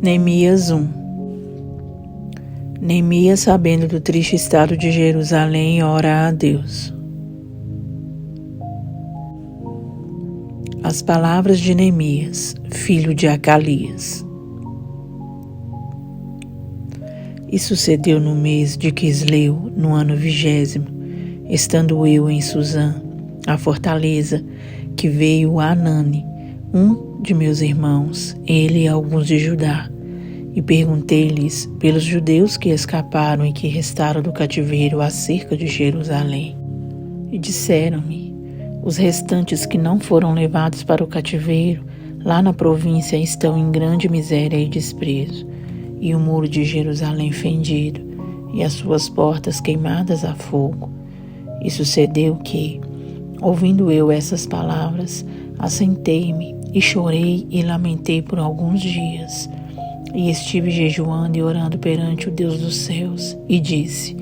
Neemias 1. Neemias, sabendo do triste estado de Jerusalém, ora a Deus. As palavras de Neemias, filho de Acalias. E sucedeu no mês de Quisleu, no ano 20º, estando eu em Susã, a fortaleza, que veio Anani, um de meus irmãos, ele e alguns de Judá, e perguntei-lhes pelos judeus que escaparam e que restaram do cativeiro acerca de Jerusalém. E disseram-me: os restantes que não foram levados para o cativeiro, lá na província, estão em grande miséria e desprezo, e o muro de Jerusalém fendido, e as suas portas queimadas a fogo. E sucedeu que, ouvindo eu essas palavras, assentei-me e chorei e lamentei por alguns dias. E estive jejuando e orando perante o Deus dos céus, e disse: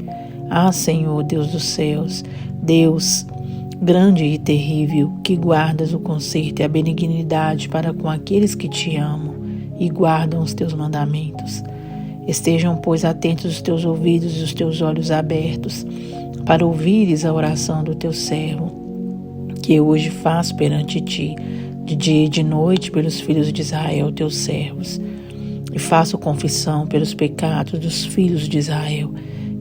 Ah, Senhor, Deus dos céus, Deus grande e terrível, que guardas o conserto e a benignidade para com aqueles que te amam e guardam os teus mandamentos. Estejam, pois, atentos os teus ouvidos e os teus olhos abertos, para ouvires a oração do teu servo, que eu hoje faço perante ti, de dia e de noite, pelos filhos de Israel, teus servos. E faço confissão pelos pecados dos filhos de Israel,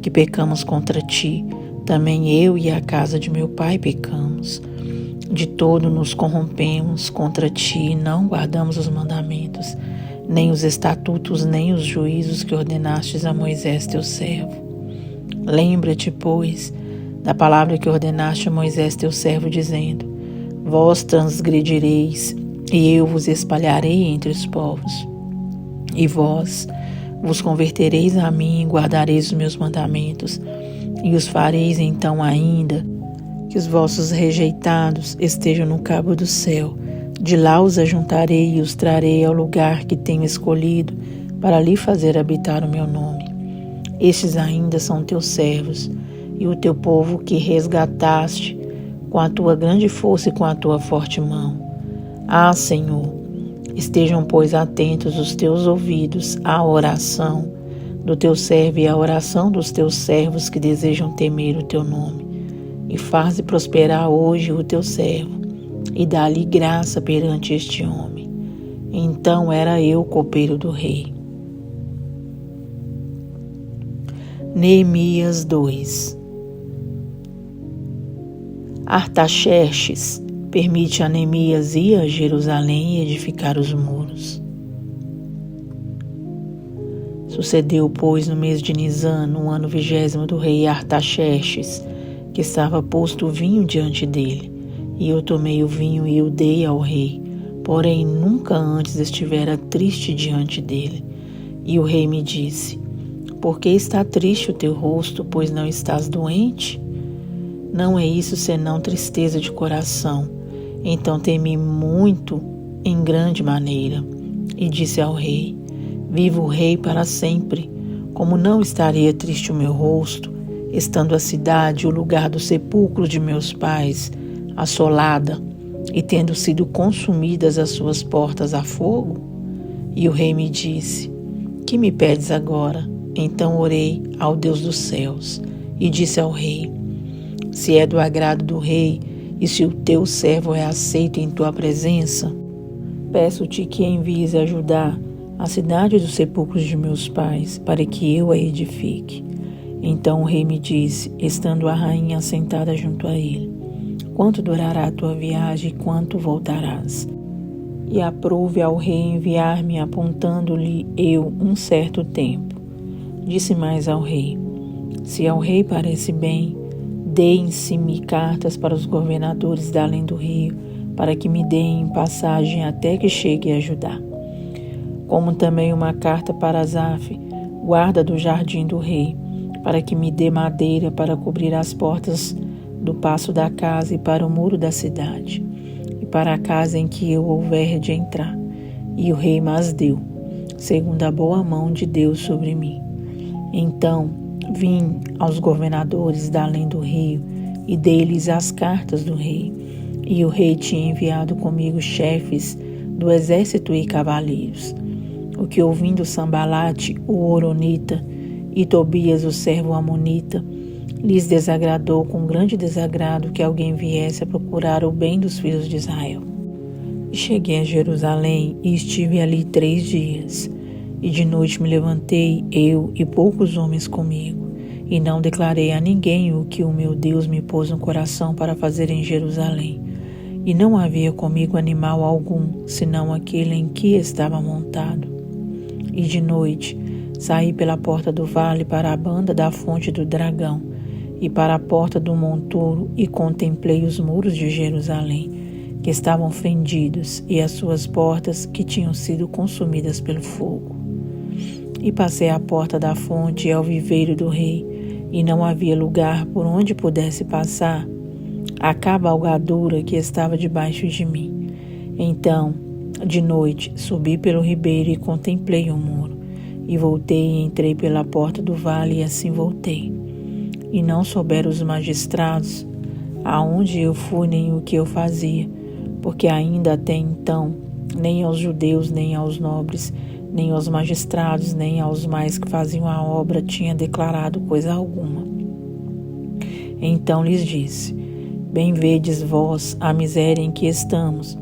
que pecamos contra ti. Também eu e a casa de meu pai pecamos. De todo nos corrompemos contra ti e não guardamos os mandamentos, nem os estatutos, nem os juízos que ordenastes a Moisés teu servo. Lembra-te, pois, da palavra que ordenaste a Moisés teu servo, dizendo: Vós transgredireis, e eu vos espalharei entre os povos. E vós vos convertereis a mim e guardareis os meus mandamentos, e os fareis então ainda que os vossos rejeitados estejam no cabo do céu. De lá os ajuntarei e os trarei ao lugar que tenho escolhido para ali fazer habitar o meu nome. Estes ainda são teus servos e o teu povo que resgataste com a tua grande força e com a tua forte mão. Ah, Senhor, estejam, pois, atentos os teus ouvidos à oração do teu servo e à oração dos teus servos que desejam temer o teu nome. E faze prosperar hoje o teu servo, e dá-lhe graça perante este homem. Então era eu copeiro do rei. Neemias 2. Artaxerxes permite a Neemias ir a Jerusalém e edificar os muros. Sucedeu, pois, no mês de Nisã, no ano 20º do rei Artaxerxes, que estava posto o vinho diante dele. E eu tomei o vinho e o dei ao rei, porém nunca antes estivera triste diante dele. E o rei me disse: Por que está triste o teu rosto, pois não estás doente? Não é isso senão tristeza de coração. Então temi muito em grande maneira, e disse ao rei: Viva o rei para sempre. Como não estaria triste o meu rosto, estando a cidade, o lugar do sepulcro de meus pais, assolada, e tendo sido consumidas as suas portas a fogo? E o rei me disse: Que me pedes agora? Então orei ao Deus dos céus, e disse ao rei: Se é do agrado do rei, e se o teu servo é aceito em tua presença, peço-te que envies ajudar a cidade dos sepulcros de meus pais, para que eu a edifique. Então o rei me disse, estando a rainha sentada junto a ele: Quanto durará a tua viagem e quanto voltarás? E aprouve ao rei enviar-me, apontando-lhe eu um certo tempo. Disse mais ao rei: Se ao rei parece bem, deem-se-me cartas para os governadores da além do rio, para que me deem passagem até que chegue a Judá. Como também uma carta para Asaf, guarda do jardim do rei, para que me dê madeira para cobrir as portas do paço da casa e para o muro da cidade, e para a casa em que eu houver de entrar. E o rei mas deu, segundo a boa mão de Deus sobre mim. Então vim aos governadores da além do rio e dei-lhes as cartas do rei. E o rei tinha enviado comigo chefes do exército e cavaleiros. O que ouvindo Sambalate, o horonita, e Tobias, o servo amonita, lhes desagradou com grande desagrado que alguém viesse a procurar o bem dos filhos de Israel. E cheguei a Jerusalém e estive ali 3 dias. E de noite me levantei, eu e poucos homens comigo, e não declarei a ninguém o que o meu Deus me pôs no coração para fazer em Jerusalém. E não havia comigo animal algum, senão aquele em que estava montado. E de noite saí pela porta do vale para a banda da fonte do dragão, e para a porta do monturo, e contemplei os muros de Jerusalém, que estavam fendidos, e as suas portas que tinham sido consumidas pelo fogo. E passei à porta da fonte e ao viveiro do rei, e não havia lugar por onde pudesse passar a cavalgadura que estava debaixo de mim. Então, de noite, subi pelo ribeiro e contemplei o muro, e voltei e entrei pela porta do vale, e assim voltei. E não souberam os magistrados aonde eu fui nem o que eu fazia, porque ainda até então, nem aos judeus, nem aos nobres, nem aos magistrados, nem aos mais que faziam a obra tinha declarado coisa alguma. Então lhes disse: bem vedes vós a miséria em que estamos,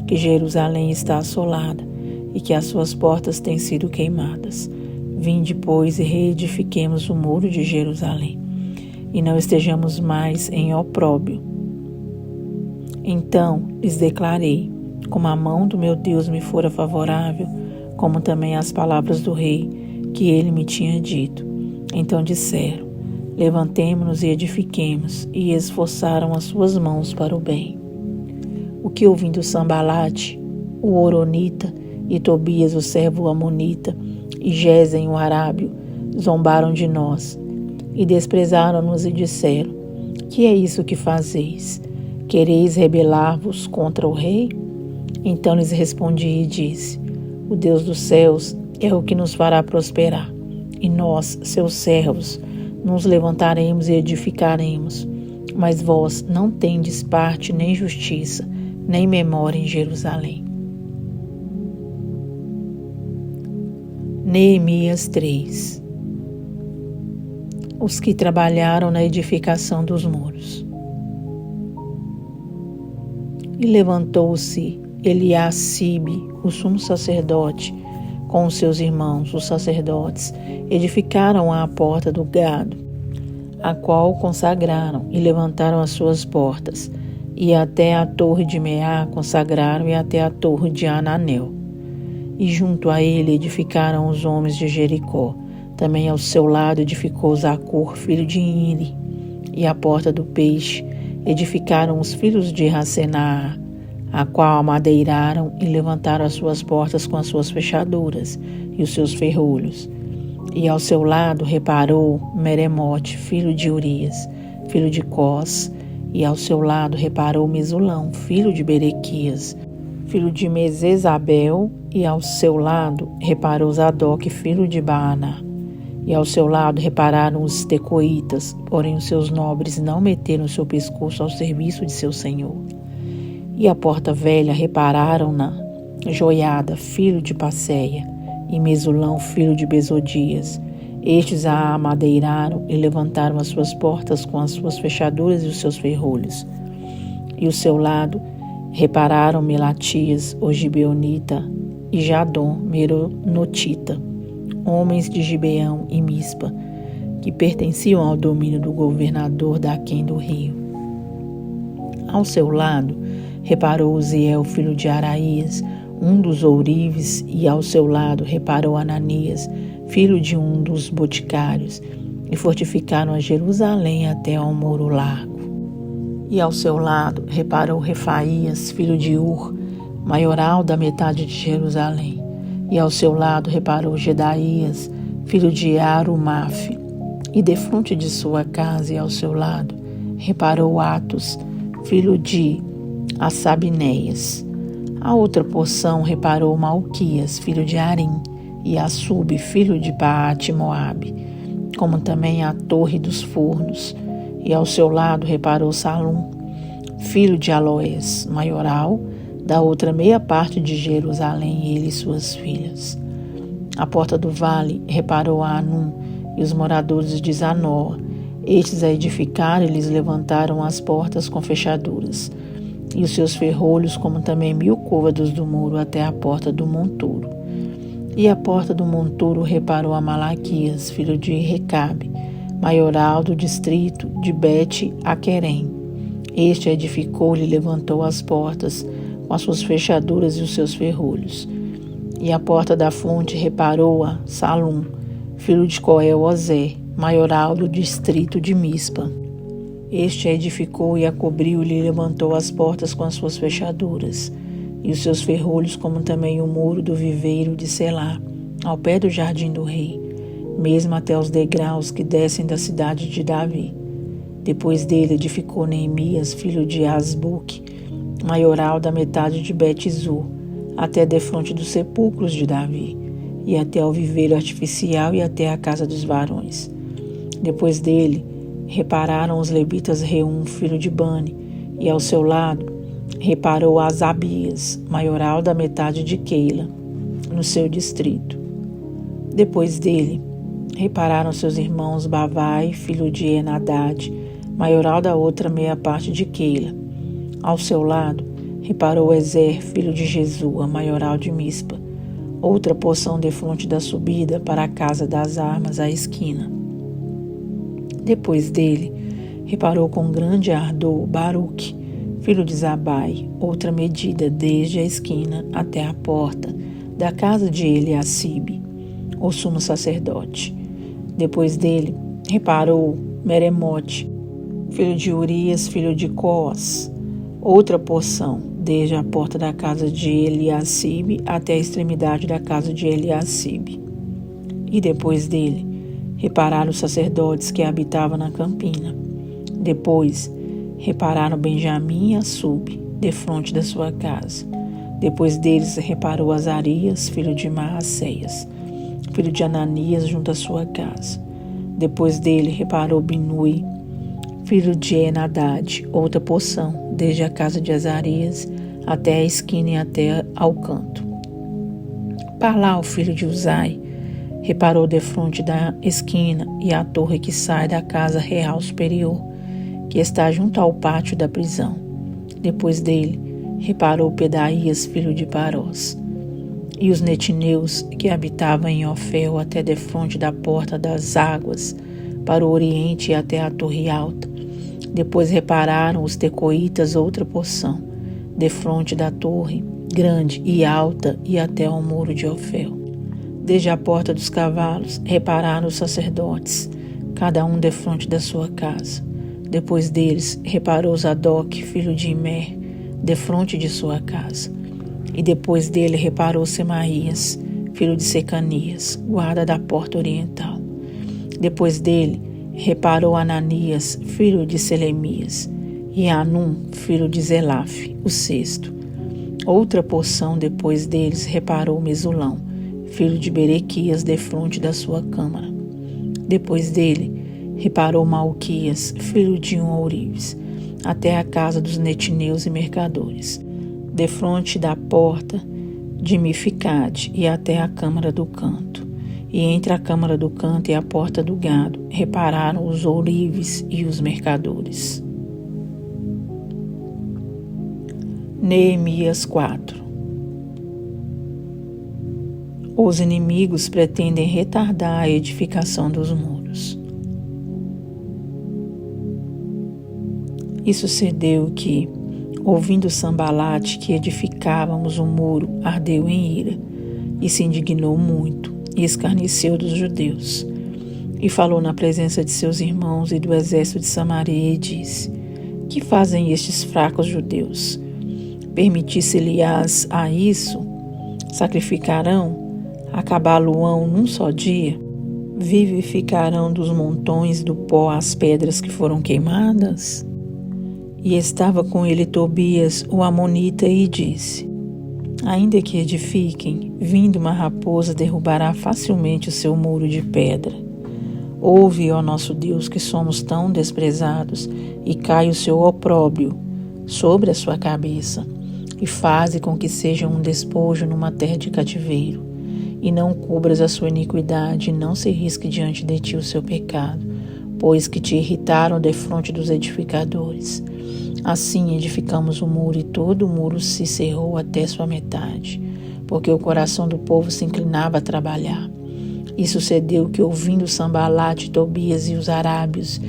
que Jerusalém está assolada e que as suas portas têm sido queimadas. Vinde, pois, e reedifiquemos o muro de Jerusalém, e não estejamos mais em opróbrio. Então lhes declarei, como a mão do meu Deus me fora favorável, como também as palavras do rei que ele me tinha dito. Então disseram: levantemo-nos e edifiquemos, e esforçaram as suas mãos para o bem. O que ouvindo Sambalate, o horonita, e Tobias, o servo amonita, e Gesem, o arábio, zombaram de nós, e desprezaram-nos e disseram: que é isso que fazeis? Quereis rebelar-vos contra o rei? Então lhes respondi e disse: o Deus dos céus é o que nos fará prosperar, e nós, seus servos, nos levantaremos e edificaremos. Mas vós não tendes parte nem justiça, nem memória em Jerusalém. Neemias 3. Os que trabalharam na edificação dos muros. E levantou-se Eliacibe, o sumo sacerdote, com os seus irmãos, os sacerdotes, edificaram a porta do gado, a qual consagraram, e levantaram as suas portas, e até a torre de Meá consagraram, e até a torre de Ananel. E junto a ele edificaram os homens de Jericó. Também ao seu lado edificou Zacur, filho de Iri, e a porta do peixe edificaram os filhos de Racenar, a qual amadeiraram e levantaram as suas portas com as suas fechaduras e os seus ferrolhos. E ao seu lado reparou Meremote, filho de Urias, filho de Cós, e ao seu lado reparou Mesulão, filho de Berequias, filho de Mesesabel, e ao seu lado reparou Zadok, filho de Baaná. E ao seu lado repararam os tecoitas, porém os seus nobres não meteram seu pescoço ao serviço de seu senhor. E a porta velha repararam-na Joiada, filho de Passeia, e Mesulão, filho de Besodias. Estes a amadeiraram e levantaram as suas portas com as suas fechaduras e os seus ferrolhos. E ao seu lado repararam Melatias, o gibeonita, e Jadom, meronotita, homens de Gibeão e Mispa, que pertenciam ao domínio do governador daquém do rio. Ao seu lado reparou Uziel, filho de Araías, um dos ourives, e ao seu lado reparou Ananias, filho de um dos boticários, e fortificaram a Jerusalém até ao muro largo. E ao seu lado reparou Refaías, filho de Ur, maioral da metade de Jerusalém. E ao seu lado reparou Gedaías, filho de Arumaf, e defronte de sua casa e ao seu lado reparou Atos, filho de Assabinéias. A outra porção reparou Malquias, filho de Arim, e Assub, filho de Paate-Moabe, como também a torre dos fornos. E ao seu lado reparou Salum, filho de Aloés, maioral da outra meia parte de Jerusalém, ele e suas filhas. A porta do vale reparou a Anum e os moradores de Zanoa. Estes a edificaram e lhes levantaram as portas com fechaduras, e os seus ferrolhos, como também 1000 côvados do muro até a porta do monturo. E a porta do monturo reparou a Malaquias, filho de Recabe, maioral do distrito de Bet-Aquerem. Este a edificou e levantou as portas com as suas fechaduras e os seus ferrolhos. E a porta da fonte reparou-a Salum, filho de Coel-Ozé, maioral do distrito de Mispa. Este a edificou e a cobriu e lhe levantou as portas com as suas fechaduras, e os seus ferrolhos, como também o muro do viveiro de Selá, ao pé do jardim do rei, mesmo até os degraus que descem da cidade de Davi. Depois dele edificou Neemias, filho de Asbuque, maioral da metade de Bet-Zur, até defronte dos sepulcros de Davi, e até ao viveiro artificial e até a casa dos varões. Depois dele, repararam os levitas Reum, filho de Bani, e ao seu lado reparou Asabias, maioral da metade de Keila, no seu distrito. Depois dele, repararam seus irmãos Bavai, filho de Enadad, maioral da outra meia parte de Keila. Ao seu lado, reparou Ezer, filho de Jesua, maioral de Mispa, outra porção defronte da subida para a casa das armas à esquina. Depois dele, reparou com grande ardor Baruque, filho de Zabai, outra medida desde a esquina até a porta da casa de Eliacibe, o sumo sacerdote. Depois dele, reparou Meremote, filho de Urias, filho de Coas, outra porção, desde a porta da casa de Eliacibe até a extremidade da casa de Eliacibe. E depois dele, repararam os sacerdotes que habitavam na campina. Depois, repararam Benjamim e Assub, defronte da sua casa. Depois deles, reparou Azarias, filho de Maacéias, filho de Ananias, junto à sua casa. Depois dele, reparou Binui, filho de Enadad, outra porção, desde a casa de Azarias até a esquina e até ao canto. Palau, filho de Uzai, reparou defronte da esquina e a torre que sai da casa real superior, que está junto ao pátio da prisão. Depois dele, reparou Pedaías, filho de Parós, e os netineus que habitavam em Ofel até defronte da porta das águas, para o oriente e até a torre alta. Depois repararam os tecoitas outra porção, defronte da torre, grande e alta e até ao muro de Ofel. Desde a porta dos cavalos, repararam os sacerdotes, cada um defronte da sua casa. Depois deles, reparou Zadok, filho de Imer, defronte de sua casa. E depois dele reparou Semaías, filho de Secanias, guarda da porta oriental. Depois dele, reparou Ananias, filho de Selemias, e Anum, filho de Zelaf, o sexto. Outra porção depois deles reparou Mesulão, filho de Berequias, defronte da sua câmara. Depois dele, reparou Malquias, filho de Ourives, até a casa dos netineus e mercadores, defronte da porta de Mificade e até a câmara do canto. E entre a câmara do canto e a porta do gado, repararam os ourives e os mercadores. Neemias 4. Os inimigos pretendem retardar a edificação dos muros. E sucedeu que, ouvindo Sambalate que edificávamos o muro, ardeu em ira, e se indignou muito, e escarneceu dos judeus. E falou na presença de seus irmãos e do exército de Samaria, e disse: Que fazem estes fracos judeus? Permitisse-lhes a isso? Sacrificarão? Acabá-lo-ão num só dia? Vivificarão dos montões do pó as pedras que foram queimadas? E estava com ele Tobias, o amonita, e disse: Ainda que edifiquem, vindo uma raposa derrubará facilmente o seu muro de pedra. Ouve, ó nosso Deus, que somos tão desprezados, e cai o seu opróbrio sobre a sua cabeça, e faze com que seja um despojo numa terra de cativeiro, e não cubras a sua iniquidade, e não se risque diante de ti o seu pecado, pois que te irritaram defronte dos edificadores. Assim edificamos o muro, e todo o muro se cerrou até sua metade, porque o coração do povo se inclinava a trabalhar. E sucedeu que, ouvindo Sambalate, Tobias e os arábios,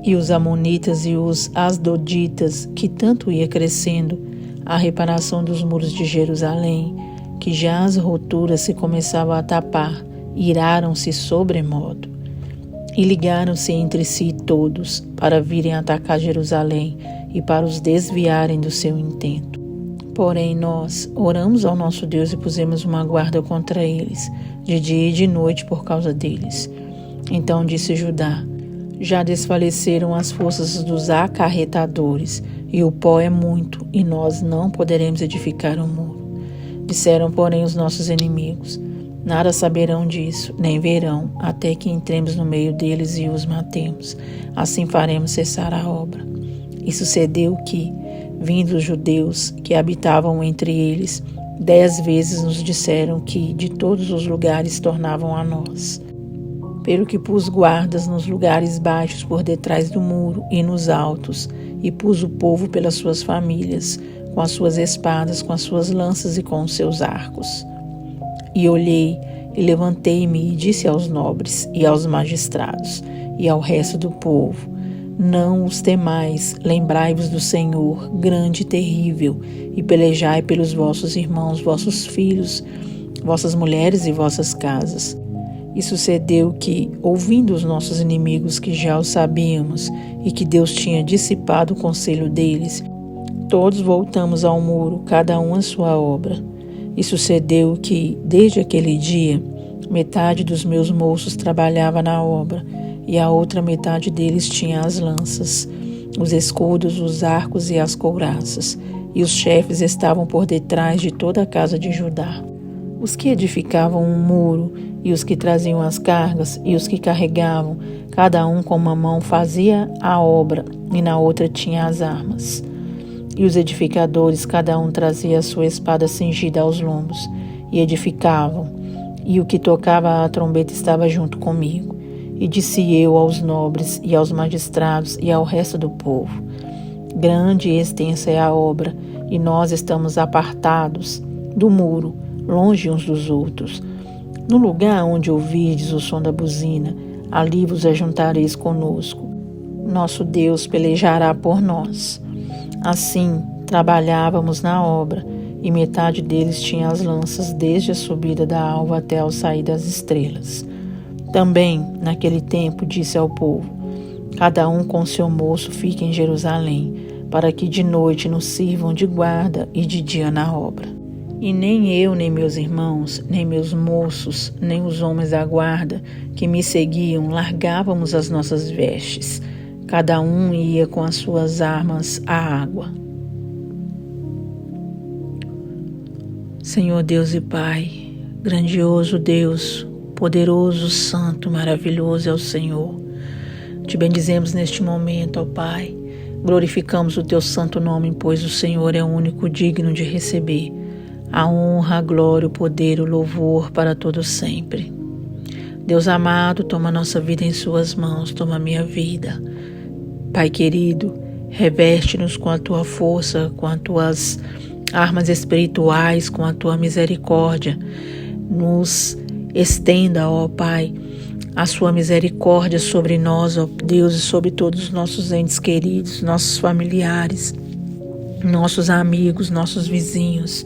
e os amonitas e os asdoditas, que tanto ia crescendo a reparação dos muros de Jerusalém, que já as roturas se começavam a tapar, iraram-se sobremodo. E ligaram-se entre si todos, para virem atacar Jerusalém e para os desviarem do seu intento. Porém nós oramos ao nosso Deus e pusemos uma guarda contra eles, de dia e de noite por causa deles. Então disse Judá: já desfaleceram as forças dos acarretadores, e o pó é muito, e nós não poderemos edificar o muro. Disseram, porém, os nossos inimigos: nada saberão disso, nem verão, até que entremos no meio deles e os matemos. Assim faremos cessar a obra. E sucedeu que, vindo os judeus que habitavam entre eles, 10 vezes nos disseram que de todos os lugares tornavam a nós. Pelo que pus guardas nos lugares baixos por detrás do muro e nos altos, e pus o povo pelas suas famílias, com as suas espadas, com as suas lanças e com os seus arcos. E olhei, e levantei-me e disse aos nobres, e aos magistrados, e ao resto do povo: não os temais, lembrai-vos do Senhor, grande e terrível, e pelejai pelos vossos irmãos, vossos filhos, vossas mulheres e vossas casas. E sucedeu que, ouvindo os nossos inimigos que já o sabíamos, e que Deus tinha dissipado o conselho deles, todos voltamos ao muro, cada um à sua obra. E sucedeu que, desde aquele dia, metade dos meus moços trabalhava na obra, e a outra metade deles tinha as lanças, os escudos, os arcos e as couraças, e os chefes estavam por detrás de toda a casa de Judá. Os que edificavam um muro, e os que traziam as cargas, e os que carregavam, cada um com uma mão fazia a obra, e na outra tinha as armas. E os edificadores, cada um trazia a sua espada cingida aos lombos, e edificavam. E o que tocava a trombeta estava junto comigo. E disse eu aos nobres, e aos magistrados, e ao resto do povo: grande e extensa é a obra, e nós estamos apartados do muro, longe uns dos outros. No lugar onde ouvirdes o som da buzina, ali vos ajuntareis conosco. Nosso Deus pelejará por nós. Assim, trabalhávamos na obra, e metade deles tinha as lanças desde a subida da alva até ao sair das estrelas. Também, naquele tempo, disse ao povo: cada um com seu moço fique em Jerusalém, para que de noite nos sirvam de guarda e de dia na obra. E nem eu, nem meus irmãos, nem meus moços, nem os homens da guarda que me seguiam largávamos as nossas vestes. Cada um ia com as suas armas à água. Senhor Deus e Pai, grandioso Deus, poderoso, santo, maravilhoso é o Senhor. Te bendizemos neste momento, ó Pai. Glorificamos o teu santo nome, pois o Senhor é o único digno de receber a honra, a glória, o poder, o louvor para todo sempre. Deus amado, toma nossa vida em suas mãos, toma a minha vida. Pai querido, reveste-nos com a tua força, com as tuas armas espirituais, com a tua misericórdia. Nos estenda, ó Pai, a sua misericórdia sobre nós, ó Deus, e sobre todos os nossos entes queridos, nossos familiares, nossos amigos, nossos vizinhos.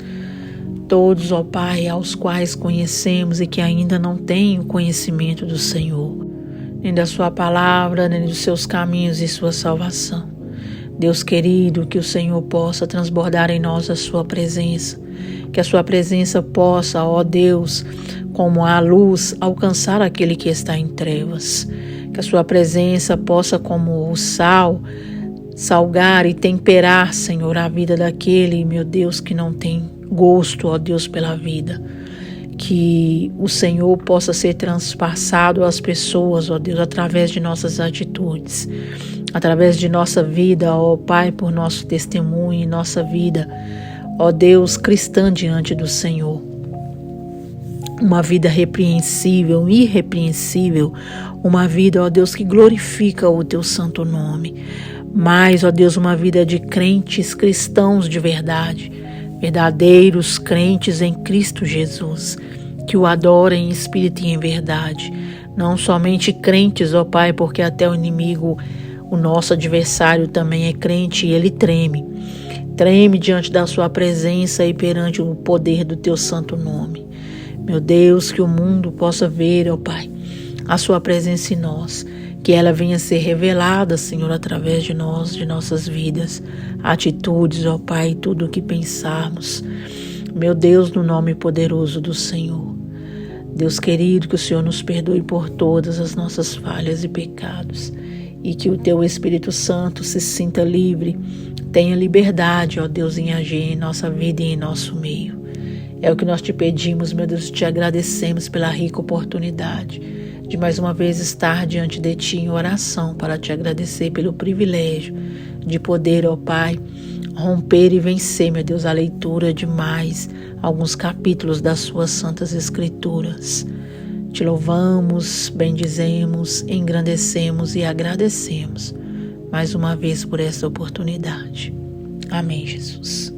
Todos, ó Pai, aos quais conhecemos e que ainda não têm o conhecimento do Senhor, nem da sua palavra, nem dos seus caminhos e sua salvação. Deus querido, que o Senhor possa transbordar em nós a sua presença, que a sua presença possa, ó Deus, como a luz, alcançar aquele que está em trevas, que a sua presença possa, como o sal, salgar e temperar, Senhor, a vida daquele, meu Deus, que não tem gosto, ó Deus, pela vida. Que o Senhor possa ser transpassado às pessoas, ó Deus, através de nossas atitudes, através de nossa vida, ó Pai, por nosso testemunho e nossa vida, ó Deus, cristã diante do Senhor. uma vida repreensível, irrepreensível, uma vida, ó Deus, que glorifica o teu santo nome. Mas, ó Deus, uma vida de crentes cristãos de verdade, verdadeiros crentes em Cristo Jesus, que o adorem em espírito e em verdade. Não somente crentes, ó Pai, porque até o inimigo, o nosso adversário também é crente e ele treme. Treme diante da sua presença e perante o poder do teu santo nome. Meu Deus, que o mundo possa ver, ó Pai, a sua presença em nós, que ela venha ser revelada, Senhor, através de nós, de nossas vidas, atitudes, ó Pai, tudo o que pensarmos. Meu Deus, no nome poderoso do Senhor. Deus querido, que o Senhor nos perdoe por todas as nossas falhas e pecados e que o teu Espírito Santo se sinta livre, tenha liberdade, ó Deus, em agir em nossa vida e em nosso meio. É o que nós te pedimos, meu Deus, te agradecemos pela rica oportunidade de mais uma vez estar diante de ti em oração para te agradecer pelo privilégio de poder, ó Pai, romper e vencer, meu Deus, a leitura de mais alguns capítulos das suas santas escrituras. Te louvamos, bendizemos, engrandecemos e agradecemos mais uma vez por essa oportunidade. Amém, Jesus.